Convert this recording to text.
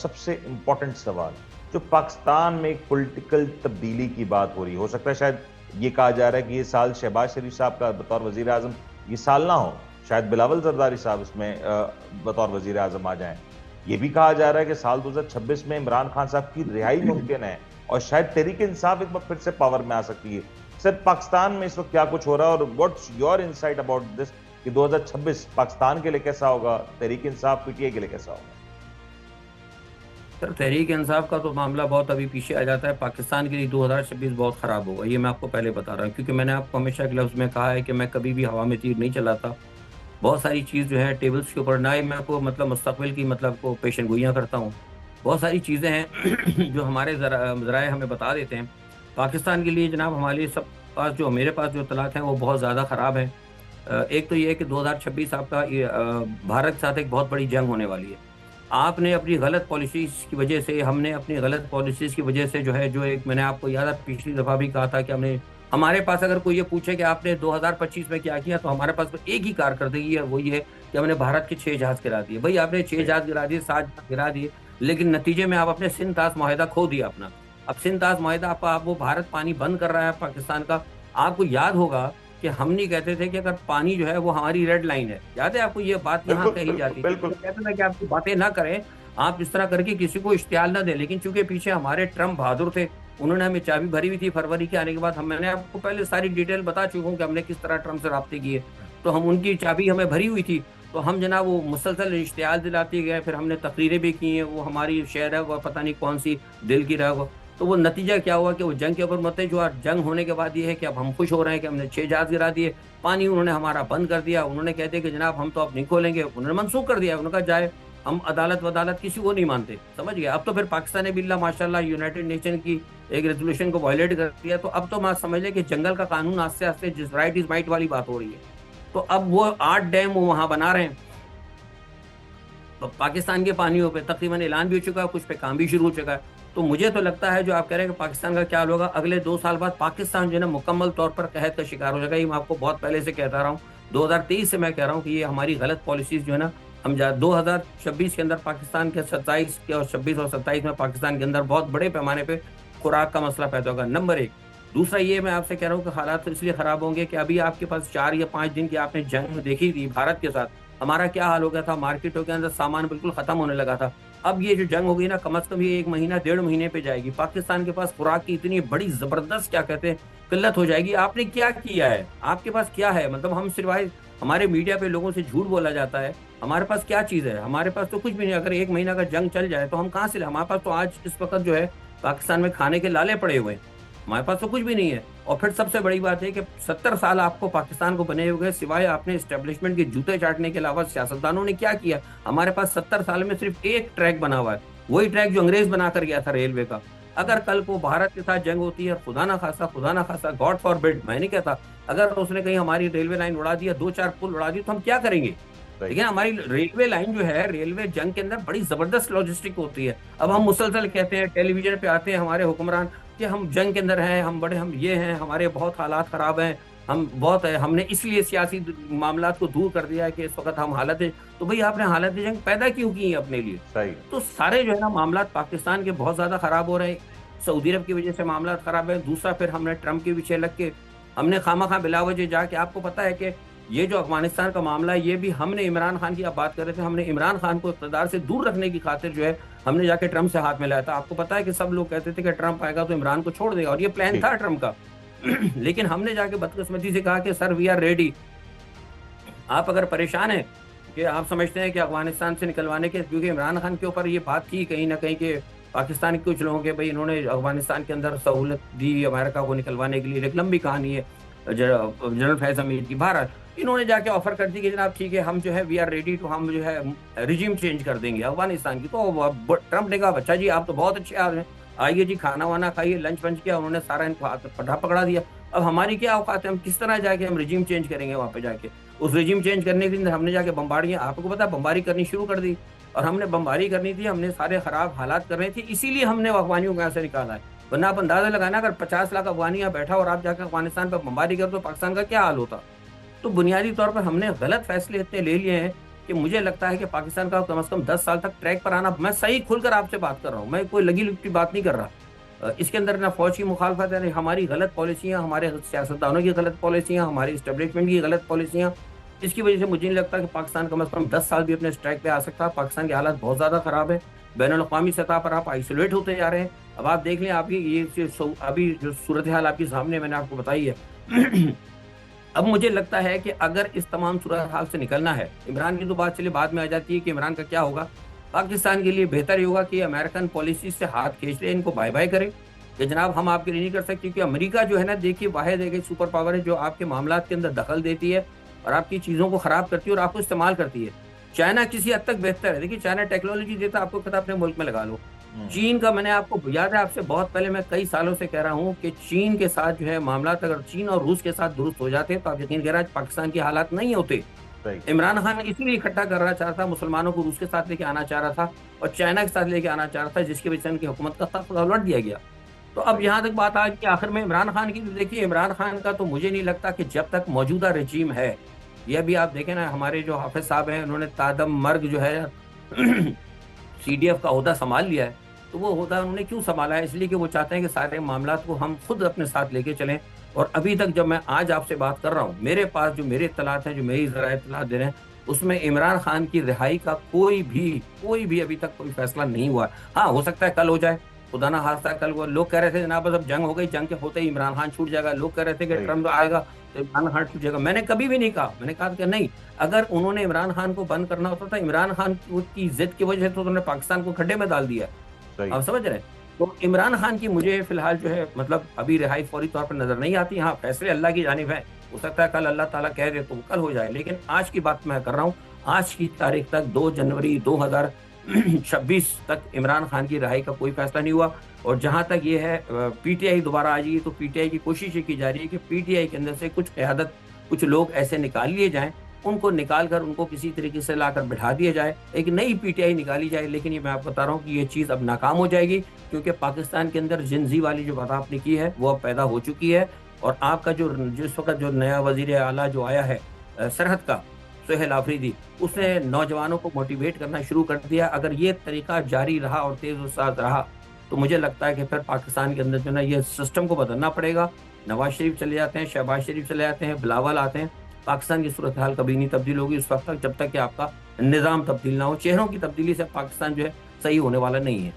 सबसे इंपॉर्टेंट सवाल, जो पाकिस्तान में एक पॉलिटिकल तब्दीली की बात हो रही हो सकता है, शायद ये कहा जा रहा है कि ये साल शहबाज शरीफ साहब का बतौर वजीर आजम ये साल ना हो, शायद बिलावल जरदारी साहब इसमें बतौर वजीर आजम आ जाएं। ये भी कहा जा रहा है कि साल 2026 में इमरान खान साहब की रिहाई मुमकिन है और शायद तहरीक इंसाफ एक बार फिर से पावर में आ सकती है। सर, पाकिस्तान में इस वक्त क्या कुछ हो रहा है और what's your insight about this कि 2026 पाकिस्तान के लिए कैसा होगा, तहरीक इंसाफ पीटीआई के लिए कैसा होगा? सर, तहरीक इंसाफ का तो मामला बहुत अभी पीछे आ जाता है। पाकिस्तान के लिए 2026 बहुत खराब होगा, ये मैं आपको पहले बता रहा हूँ, क्योंकि मैंने आपको हमेशा के लफ्ज़ में कहा है कि मैं कभी भी हवा में तीर नहीं चलाता। बहुत सारी चीज़ जो है टेबल्स के ऊपर, ना ही मैं को मतलब मुस्तकबिल की मतलब को पेशन गोइयाँ करता हूँ। बहुत सारी चीज़ें हैं जो हमारे ज़राए हमें बता देते हैं। पाकिस्तान के लिए जनाब हमारे लिए सब पास जो मेरे पास जो इत्तलात हैं वो बहुत ज़्यादा ख़राब है। एक तो ये है कि 2026 आपका ये भारत के साथ एक बहुत बड़ी जंग होने वाली है। आपने अपनी गलत पॉलिसीज़ की वजह से, हमने अपनी गलत पॉलिसीज़ की वजह से जो है, जो एक मैंने आपको याद है पिछली दफ़ा भी कहा था कि हमारे पास अगर कोई ये पूछे कि आपने 2025 में क्या किया, तो हमारे पास एक ही कारकर्दगी है, वो ये है कि हमने भारत के 6 जहाज़ गिरा दिए। भई आपने 6 जहाज़ गिरा दिए, 7 जहाज़ गिरा दिए, लेकिन नतीजे में आप अपने सिंध-तास माहिदा खो दिया अपना। अब सिंध-तास माहिदा आप वो भारत पानी बंद कर रहा है पाकिस्तान का। आपको याद होगा कि हम नहीं कहते थे कि अगर पानी जो है वो हमारी रेड लाइन है। याद है आपको ये बात यहाँ बिल्कुल कही बिल्कुल जाती थी। बिल्कुल। मैं कहता था कि आप बातें ना करें, आप इस तरह करके किसी को इश्तिहाल ना दें। लेकिन चूँकि पीछे हमारे ट्रम्प बहादुर थे, उन्होंने हमें चाबी भरी हुई थी फरवरी के आने के बाद। मैंने आपको पहले सारी डिटेल बता चुका हूँ कि हमने किस तरह ट्रम्प से राब्ते किए। तो हम उनकी चाबी हमें भरी हुई थी, तो हम जनाब वो मुसलसल इश्तिहाल दिलाते गए, फिर हमने तकरीरें भी की हैं, वो हमारी शहर है वो पता नहीं कौन-सी दिल की रह वो। तो वो नतीजा क्या हुआ कि वो जंग के ऊपर मते जो जंग होने के बाद ये है कि अब हम खुश हो रहे हैं कि हमने 6 जहाज़ गिरा दिए, पानी उन्होंने हमारा बंद कर दिया। उन्होंने कह दिया कि जनाब हम तो अब नहीं खोलेंगे, उन्होंने मनसूख कर दिया। उन्होंने कहा जाए, हम अदालत-वदालत किसी को नहीं मानते, समझ गए? अब तो फिर पाकिस्तान ने बिल्ला माशाल्लाह यूनाइटेड नेशन की एक रेज़ोल्यूशन को वायलेट कर दिया, तो अब तो मैं समझ लें कि जंगल का कानून आस्ते-आस्ते जिस राइट इज़ माइट वाली बात हो रही है। तो अब वो 8 डैम वो वहाँ बना रहे हैं। तो पाकिस्तान के पानियों पे तकरीबन ऐलान भी हो चुका है, कुछ पे काम भी शुरू हो चुका है। तो मुझे तो लगता है जो आप कह रहे हैं कि पाकिस्तान का क्या हाल होगा, अगले 2 साल बाद पाकिस्तान जो है ना मुकम्मल तौर पर कहत का शिकार हो जाएगा। ये मैं आपको बहुत पहले से कहता रहा हूँ। 2023 से मैं कह रहा हूँ कि ये हमारी गलत पॉलिसीज़ जो है ना, हम जा 2026 के अंदर पाकिस्तान के 27 के और 26 और 27 में पाकिस्तान के अंदर बहुत बड़े पैमाने पे खुराक का मसला पैदा होगा, नंबर 1। दूसरा ये मैं आपसे कह रहा हूँ कि हालात तो इसलिए खराब होंगे कि अभी आपके पास 4 या 5 दिन की आपने जंग देखी थी भारत के साथ। हमारा क्या हाल हो गया था, मार्केटों के अंदर सामान बिल्कुल खत्म होने लगा था। अब ये जो जंग होगी ना, कम से कम ये 1 महीना, 1.5 महीने पे जाएगी। पाकिस्तान के पास खुराक की इतनी बड़ी ज़बरदस्त क्या कहते हैं, किल्लत हो जाएगी। आपने क्या किया है? आपके पास क्या है? मतलब हम सिवाय हमारे मीडिया पे लोगों से झूठ बोला जाता है। हमारे पास क्या चीज़ है? हमारे पास तो कुछ भी नहीं। अगर 1 महीना का जंग चल जाए तो हम कहाँ से लाएँ? हमारे पास तो आज इस वक़्त जो है पाकिस्तान में खाने के लाले पड़े हुए हैं। हमारे पास तो कुछ भी नहीं है। और फिर सबसे बड़ी बात है कि 70 साल आपको पाकिस्तान को बने हुए, सिवाय आपने एस्टेब्लिशमेंट के जूते चाटने के अलावा सियासतदानों ने क्या किया? हमारे पास 70 साल में सिर्फ एक ट्रैक बना हुआ है, वही ट्रैक जो अंग्रेज बना कर गया था रेलवे का। अगर कल को भारत के साथ जंग होती है, खुदा ना खास्ता, गॉड फॉरबिड, मैं नहीं कहता, अगर उसने कहीं हमारी रेलवे लाइन उड़ा दिया, 2-4 पुल उड़ा दिए, तो हम क्या करेंगे? सही। देखिए हमारी रेलवे लाइन जो है, रेलवे जंग के अंदर बड़ी जबरदस्त लॉजिस्टिक होती है। अब हम मुसलसल कहते हैं, टेलीविजन पे आते हैं हमारे हुक्मरान कि हम जंग के अंदर हैं, हम ये हैं, हमारे बहुत हालात खराब हैं, हम बहुत है, हमने इसलिए सियासी मामलात को दूर कर दिया है कि इस वक़्त हम हालत तो भई आपने हालत जंग पैदा क्यों की है अपने लिए? सही। तो सारे जो है ना मामलात पाकिस्तान के बहुत ज़्यादा खराब हो रहे हैं। सऊदी अरब की वजह से मामलात खराब है। दूसरा फिर हमने ट्रम्प के पीछे लग के हमने खामखा बिलावजह जाके, आपको पता है कि ये जो अफ़गानिस्तान का मामला है, ये भी हमने इमरान खान की आप बात कर रहे थे, हमने इमरान खान को इक़्तिदार से दूर रखने की खातिर जो है, हमने जाके ट्रम्प से हाथ मिलाया था। आपको पता है कि सब लोग कहते थे कि ट्रम्प आएगा तो इमरान को छोड़ देगा, और ये प्लान जी। था ट्रम्प का। लेकिन हमने जाके बदकिस्मती से कहा कि सर वी आर रेडी। आप अगर परेशान हैं कि आप समझते हैं कि अफ़गानिस्तान से निकलवाने के, क्योंकि इमरान खान के ऊपर ये बात थी कहीं न कहीं कि पाकिस्तान के कुछ लोगों के भई इन्होंने अफ़गानिस्तान के अंदर सहूलत दी अमेरिका को निकलवाने के लिए, एक लंबी कहानी है। जनरल फैज़ हमीद की। बहरहाल इन्होंने जाके ऑफ़र कर दी कि जनाब ठीक है, हम जो है वी आर रेडी टू, हम जो है रिजीम चेंज कर देंगे अफ़गानिस्तान की। तो ट्रम्प ने कहा अच्छा जी आप तो बहुत अच्छे आदमी हैं, आइए जी खाना-वाना खाइए, लंच-वंच किया, उन्होंने सारा इनको हाथ पटा पकड़ा दिया। अब हमारी क्या औकात है, हम किस तरह जाके हम रिजीम चेंज करेंगे वहाँ पे जाके? उस रिजीम चेंज करने के लिए हमने जाके बमबारियाँ, आपको पता है बमबारी करनी शुरू कर दी, और हमने बमबारी करनी थी, हमने सारे खराब हालात करने थे, इसीलिए हमने अफ़गानियों को यहाँ से निकाला है। वरना आप अंदाज़ा लगाएँ ना, अगर 50 लाख अफ़गानी यहाँ बैठा और आप जाके अफ़गानिस्तान पे बमबारी करो तो पाकिस्तान का क्या हाल होता? तो बुनियादी तौर पर हमने गलत फ़ैसले इतने ले लिए हैं कि मुझे लगता है कि पाकिस्तान का कम से कम 10 साल तक ट्रैक पर आना, मैं सही खुलकर आपसे बात कर रहा हूँ, मैं कोई लगी-लुटी बात नहीं कर रहा। इसके अंदर ना फ़ौज की मुखालफत है, ना हमारी गलत पॉलिसियाँ, हमारे सियासतदानों की गलत पॉलिसियाँ, हमारी एस्टेब्लिशमेंट की गलत पॉलिसियाँ। इसकी वजह से मुझे नहीं लगता कि पाकिस्तान कम से कम 10 साल भी अपने इस ट्रैक पे आ सकता है। पाकिस्तान के हालात बहुत ज़्यादा ख़राब है। बैनुल-अक़वामी सतह पर आप आइसोलेट होते जा रहे हैं। अब आप देख लें, आपकी ये अभी जो सूरत-ए-हाल आपके सामने मैंने आपको बताई है। अब मुझे लगता है कि अगर इस तमाम सूरत-हाल से निकलना है, इमरान की तो बात चलिए बाद में आ जाती है कि इमरान का क्या होगा। पाकिस्तान के लिए बेहतर ये होगा कि अमेरिकन पॉलिसी से हाथ खींच लें, इनको बाय-बाय करें कि जनाब हम आपके लिए नहीं कर सकते, क्योंकि अमेरिका जो है ना, देखिए वाहिद एक सुपर पावर है जो आपके मामलात के अंदर दखल देती है और आपकी चीज़ों को ख़राब करती है और आपको इस्तेमाल करती है। चाइना किसी हद तक बेहतर है। देखिए चाइना टेक्नोलॉजी देता है, आपको पता है अपने मुल्क में लगा लो। चीन का मैंने आपको याद है, आपसे बहुत पहले मैं कई सालों से कह रहा हूँ कि चीन के साथ जो है मामलात अगर चीन और रूस के साथ दुरुस्त हो जाते तो आप यकीन करें आज पाकिस्तान के हालात नहीं होते। राइट। इमरान खान इसीलिए इकट्ठा करना चाह रहा था, मुसलमानों को रूस के साथ लेके आना चाह रहा था और चाइना के साथ लेके आना चाह रहा था, जिसकी वजह से उनकी हुकूमत का सख्त उलट दिया गया। तो अब राइट। यहाँ तक बात आ गई कि आखिर में इमरान खान की, तो देखिए इमरान खान का तो मुझे नहीं लगता कि जब तक मौजूदा रजीम है, ये भी आप देखें ना, हमारे जो हाफिज साहब हैं उन्होंने तादम मर्ग जो है सीडीएफ का ओहदा संभाल लिया है। तो वो ओहदा उन्होंने क्यों संभाला है? इसलिए कि वो चाहते हैं कि सारे मामलात को हम खुद अपने साथ लेके चलें। और अभी तक जब मैं आज आपसे बात कर रहा हूँ, मेरे पास जो मेरे इत्तलात हैं, जो मेरी ज़राए इत्तलात दे रहे हैं, उसमें इमरान खान की रिहाई का कोई भी अभी तक कोई फैसला नहीं हुआ। हाँ, हो सकता है कल हो जाए, खुदा ना खास्ता कल वो लोग कह रहे थे जनाब बस अब जंग हो गई, जंग के होते ही इमरान खान छूट जाएगा। लोग कह रहे थे कि राइट। ट्रम्प आएगा तो इमरान खान छूट जाएगा। मैंने कभी भी नहीं कहा, मैंने कहा कि नहीं, अगर उन्होंने इमरान खान को बंद करना होता था, इमरान खान की ज़िद की वजह से तो उन्होंने पाकिस्तान को खड्डे में डाल दिया। राइट। आप समझ रहे हैं? तो इमरान खान की मुझे फ़िलहाल जो है मतलब अभी रिहाई फ़ौरी तौर पे नज़र नहीं आती। हाँ, फ़ैसले अल्लाह की जानिब हैं। हो सकता है कल अल्लाह ताला कह दे तो वो कल हो जाए। लेकिन आज की बात मैं कर रहा हूँ, आज की तारीख तक 2 जनवरी 2026 तक इमरान खान की रिहाई का कोई फ़ैसला नहीं हुआ। और जहाँ तक ये है पीटीआई दोबारा आ जाएगी, तो पीटीआई की कोशिश ये की जा रही है कि पीटीआई के अंदर से कुछ क़यादत, कुछ लोग ऐसे निकाल लिए जाएँ, उनको निकाल कर उनको किसी तरीके से लाकर बिठा दिया जाए, एक नई पीटीआई निकाली जाए। लेकिन ये मैं आपको बता रहा हूँ कि ये चीज़ अब नाकाम हो जाएगी, क्योंकि पाकिस्तान के अंदर जिंजी वाली जो बात आपने की है, वो अब पैदा हो चुकी है। और आपका जो जिस वक़्त जो नया वज़ीर आला जो आया है सरहद का, सोहेल आफरीदी, उसने नौजवानों को मोटिवेट करना शुरू कर दिया। अगर ये तरीका जारी रहा और तेज़ और साथ रहा, तो मुझे लगता है कि फिर पाकिस्तान के अंदर जो है ना, ये सिस्टम को बदलना पड़ेगा। नवाज़ शरीफ चले जाते हैं, शहबाज शरीफ चले जाते हैं, बिलावल आते हैं। पाकिस्तान की सूरत हाल कभी नहीं तब्दील होगी उस वक़्त तक जब तक कि आपका निज़ाम तब्दील ना हो। चेहरों की तब्दीली से पाकिस्तान जो है सही होने वाला नहीं है।